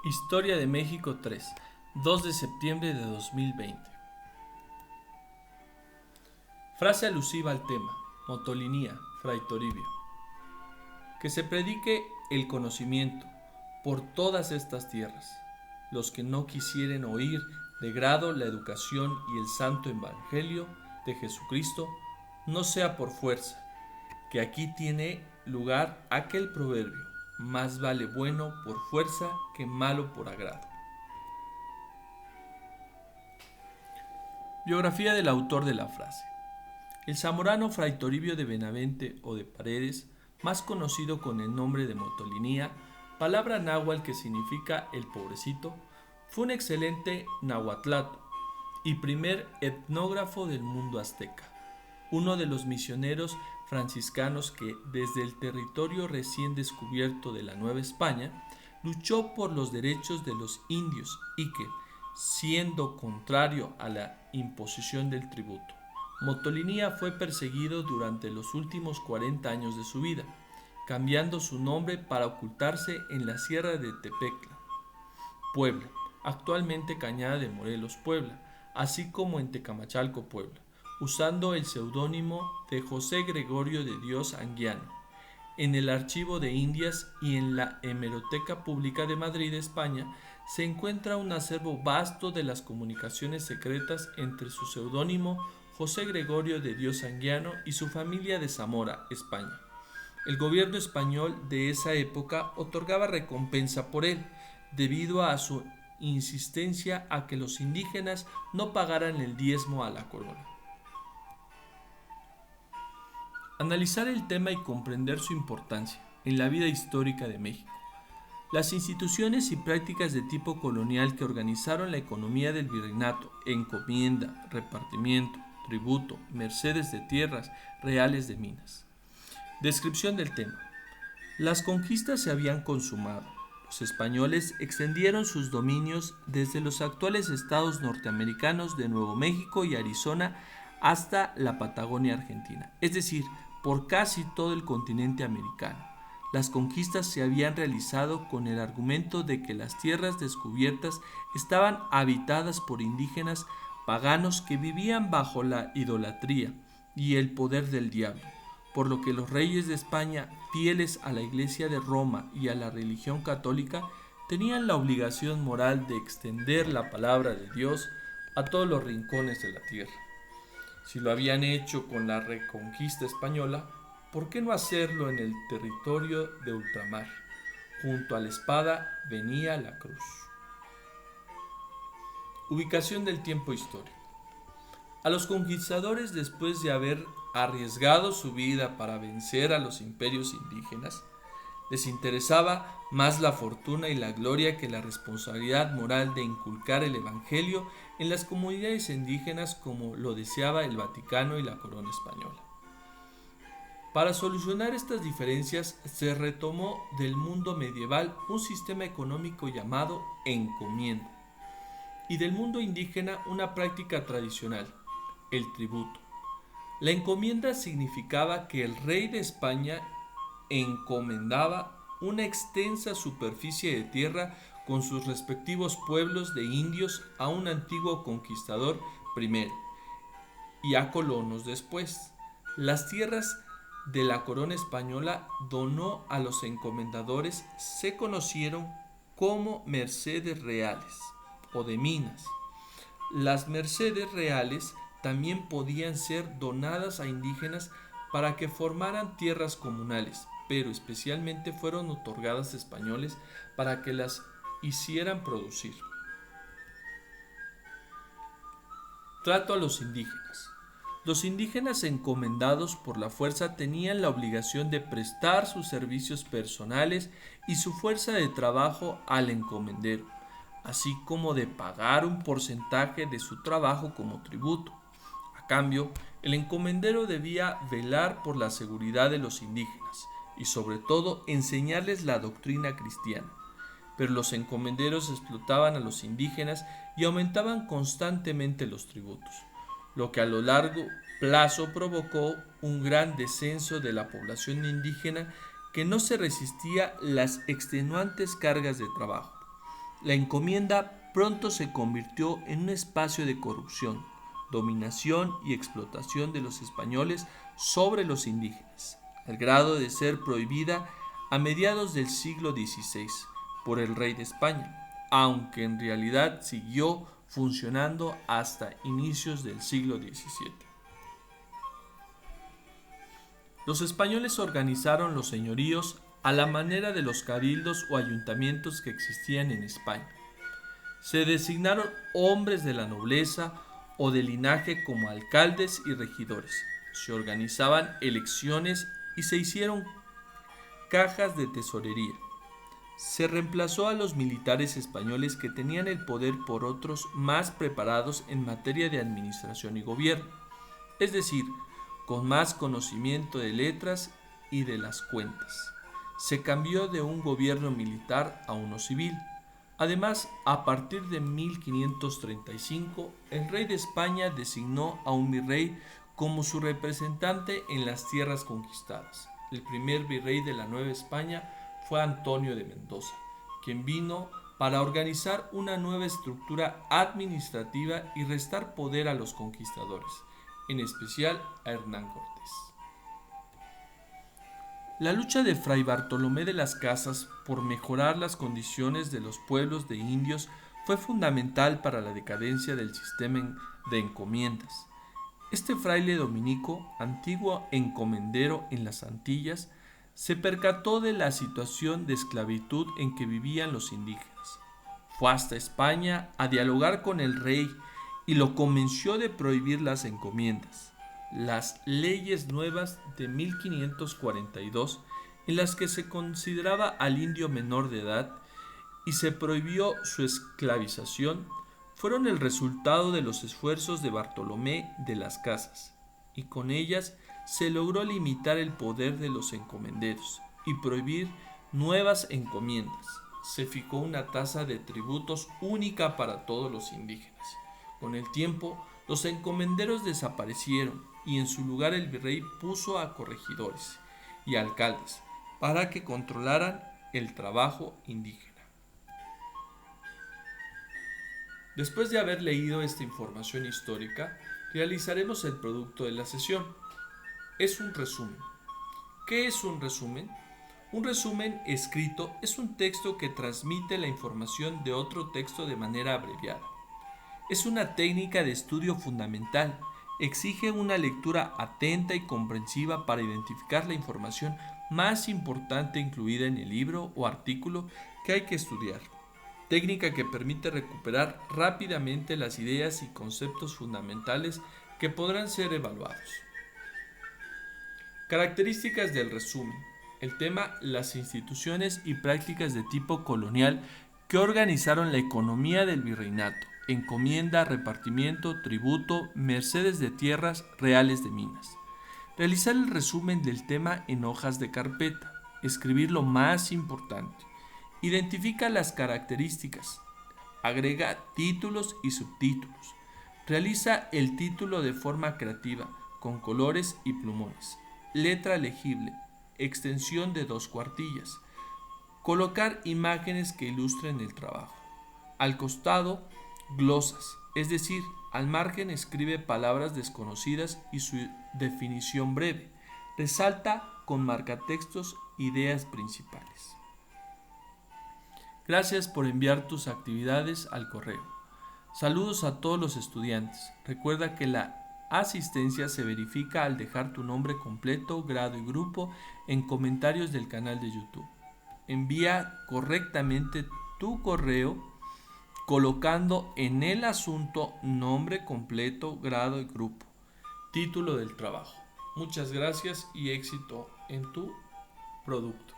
Historia de México 3, 2 de septiembre de 2020. Frase alusiva al tema, Motolinía, Fray Toribio. Que se predique el conocimiento por todas estas tierras. Los que no quisieren oír de grado la educación y el santo evangelio de Jesucristo, no sea por fuerza, que aquí tiene lugar aquel proverbio: más vale bueno por fuerza que malo por agrado. Biografía del autor de la frase. El zamorano Fray Toribio de Benavente o de Paredes, más conocido con el nombre de Motolinía, palabra náhuatl que significa el pobrecito, fue un excelente nahuatlato y primer etnógrafo del mundo azteca, uno de los misioneros franciscanos que, desde el territorio recién descubierto de la Nueva España, luchó por los derechos de los indios y que, siendo contrario a la imposición del tributo, Motolinía fue perseguido durante los últimos 40 años de su vida, cambiando su nombre para ocultarse en la Sierra de Tepetla, Puebla, actualmente Cañada de Morelos, Puebla, así como en Tecamachalco, Puebla, usando el seudónimo de José Gregorio de Dios Anguiano. En el Archivo de Indias y en la Hemeroteca Pública de Madrid, España, se encuentra un acervo vasto de las comunicaciones secretas entre su seudónimo José Gregorio de Dios Anguiano y su familia de Zamora, España. El gobierno español de esa época otorgaba recompensa por él, debido a su insistencia a que los indígenas no pagaran el diezmo a la corona. Analizar el tema y comprender su importancia en la vida histórica de México. Las instituciones y prácticas de tipo colonial que organizaron la economía del virreinato, encomienda, repartimiento, tributo, mercedes de tierras, reales de minas. Descripción del tema. Las conquistas se habían consumado. Los españoles extendieron sus dominios desde los actuales estados norteamericanos de Nuevo México y Arizona hasta la Patagonia Argentina, es decir, por casi todo el continente americano. Las conquistas se habían realizado con el argumento de que las tierras descubiertas estaban habitadas por indígenas paganos que vivían bajo la idolatría y el poder del diablo, por lo que los reyes de España, fieles a la Iglesia de Roma y a la religión católica, tenían la obligación moral de extender la palabra de Dios a todos los rincones de la tierra. Si lo habían hecho con la reconquista española, ¿por qué no hacerlo en el territorio de ultramar? Junto a la espada venía la cruz. Ubicación del tiempo histórico. A los conquistadores, después de haber arriesgado su vida para vencer a los imperios indígenas, les interesaba más la fortuna y la gloria que la responsabilidad moral de inculcar el evangelio en las comunidades indígenas como lo deseaba el Vaticano y la corona española. Para solucionar estas diferencias se retomó del mundo medieval un sistema económico llamado encomienda y del mundo indígena una práctica tradicional, el tributo. La encomienda significaba que el rey de España encomendaba una extensa superficie de tierra con sus respectivos pueblos de indios a un antiguo conquistador primero y a colonos después. Las tierras de la corona española donó a los encomendadores se conocieron como mercedes reales o de minas. Las mercedes reales también podían ser donadas a indígenas para que formaran tierras comunales, pero especialmente fueron otorgadas a españoles para que las hicieran producir. Trato a los indígenas. Los indígenas encomendados por la fuerza tenían la obligación de prestar sus servicios personales y su fuerza de trabajo al encomendero, así como de pagar un porcentaje de su trabajo como tributo. A cambio, el encomendero debía velar por la seguridad de los indígenas y sobre todo enseñarles la doctrina cristiana. Pero los encomenderos explotaban a los indígenas y aumentaban constantemente los tributos, lo que a lo largo plazo provocó un gran descenso de la población indígena que no se resistía las extenuantes cargas de trabajo. La encomienda pronto se convirtió en un espacio de corrupción, dominación y explotación de los españoles sobre los indígenas, al grado de ser prohibida a mediados del siglo XVI por el rey de España, aunque en realidad siguió funcionando hasta inicios del siglo XVII. Los españoles organizaron los señoríos a la manera de los cabildos o ayuntamientos que existían en España. Se designaron hombres de la nobleza o de linaje como alcaldes y regidores. Se organizaban elecciones y se hicieron cajas de tesorería. Se reemplazó a los militares españoles que tenían el poder por otros más preparados en materia de administración y gobierno, es decir, con más conocimiento de letras y de las cuentas. Se cambió de un gobierno militar a uno civil. Además, a partir de 1535, el rey de España designó a un virrey como su representante en las tierras conquistadas. El primer virrey de la Nueva España fue Antonio de Mendoza, quien vino para organizar una nueva estructura administrativa y restar poder a los conquistadores, en especial a Hernán Cortés. La lucha de Fray Bartolomé de las Casas por mejorar las condiciones de los pueblos de indios fue fundamental para la decadencia del sistema de encomiendas. Este fraile dominico, antiguo encomendero en las Antillas, se percató de la situación de esclavitud en que vivían los indígenas. Fue hasta España a dialogar con el rey y lo convenció de prohibir las encomiendas, las leyes nuevas de 1542, en las que se consideraba al indio menor de edad y se prohibió su esclavización, fueron el resultado de los esfuerzos de Bartolomé de las Casas, y con ellas se logró limitar el poder de los encomenderos y prohibir nuevas encomiendas. Se fijó una tasa de tributos única para todos los indígenas. Con el tiempo, los encomenderos desaparecieron y en su lugar el virrey puso a corregidores y alcaldes para que controlaran el trabajo indígena. Después de haber leído esta información histórica, realizaremos el producto de la sesión. Es un resumen. ¿Qué es un resumen? Un resumen escrito es un texto que transmite la información de otro texto de manera abreviada. Es una técnica de estudio fundamental. Exige una lectura atenta y comprensiva para identificar la información más importante incluida en el libro o artículo que hay que estudiar. Técnica que permite recuperar rápidamente las ideas y conceptos fundamentales que podrán ser evaluados. Características del resumen. El tema: las instituciones y prácticas de tipo colonial que organizaron la economía del virreinato: encomienda, repartimiento, tributo, mercedes de tierras, reales de minas. Realizar el resumen del tema en hojas de carpeta. Escribir lo más importante. Identifica las características. Agrega títulos y subtítulos. Realiza el título de forma creativa, con colores y plumones. Letra legible. Extensión de 2 cuartillas. Colocar imágenes que ilustren el trabajo. Al costado, glosas, es decir, al margen escribe palabras desconocidas y su definición breve. Resalta con marcatextos ideas principales. Gracias por enviar tus actividades al correo. Saludos a todos los estudiantes. Recuerda que la asistencia se verifica al dejar tu nombre completo, grado y grupo en comentarios del canal de YouTube. Envía correctamente tu correo colocando en el asunto nombre completo, grado y grupo, título del trabajo. Muchas gracias y éxito en tu producto.